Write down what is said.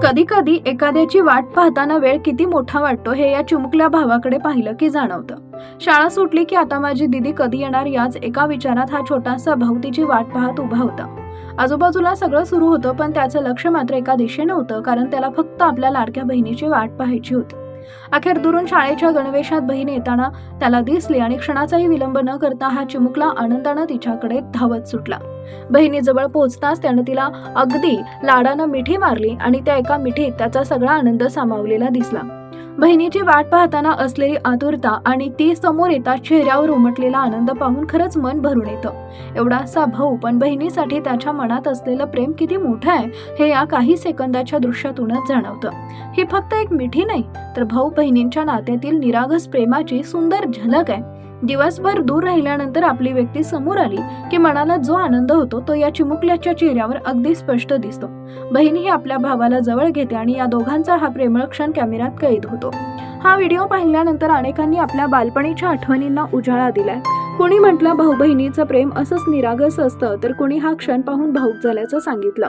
कधी कधी एखाद्याची वाट पाहताना वेळ किती मोठा वाटतो हे या चिमुकल्या भावाकडे पाहिलं की जाणवतं. शाळा सुटली की आता माझी दीदी कधी येणार याच एका विचारात हा छोटासा भाऊ तिची वाट पाहत उभा होता. आजूबाजूला सगळं सुरू होतं, पण त्याचं लक्ष मात्र एका दिशेने होतं, कारण त्याला फक्त आपल्या लाडक्या बहिणीची वाट पाहायची होती. अखेर दुरून शाळेच्या गणवेशात बहीण येताना त्याला दिसली आणि क्षणाचाही विलंब न करता हा चिमुकला आनंदानं तिच्याकडे धावत सुटला. बहिणीजवळ पोहोचताच त्यानं तिला अगदी लाडानं मिठी मारली आणि त्या एका मिठीत त्याचा सगळा आनंद सामावलेला दिसला. बहिणीची वाट पाहताना असलेली आतुरता आणि ती समोर येताच चेहऱ्यावर उमटलेला आनंद पाहून खरंच मन भरून येतं. एवढासा भाऊ, पण बहिणीसाठी त्याच्या मनात असलेलं प्रेम किती मोठं आहे हे या काही सेकंदाच्या दृश्यातूनच जाणवतं. ही फक्त एक मिठी नाही, तर भाऊ बहिणींच्या नात्यातील निरागस प्रेमाची सुंदर झलक आहे. दिवसभर दूर राहिल्यानंतर आपली व्यक्ती समोर आली की मनाला जो आनंद होतो तो या चिमुकल्याच्या चेहऱ्यावर अगदी स्पष्ट दिसतो. बहीण ही आपल्या भावाला जवळ घेते आणि या दोघांचा हा प्रेमळ क्षण कॅमेऱ्यात कैद होतो. हा व्हिडिओ पाहिल्यानंतर अनेकांनी आपल्या बालपणीच्या आठवणींना उजाळा दिलाय. कोणी म्हटलं भाऊ बहिणीचं प्रेम असंच निरागस असतं, तर कोणी हा क्षण पाहून भावुक झाल्याचं सांगितलं.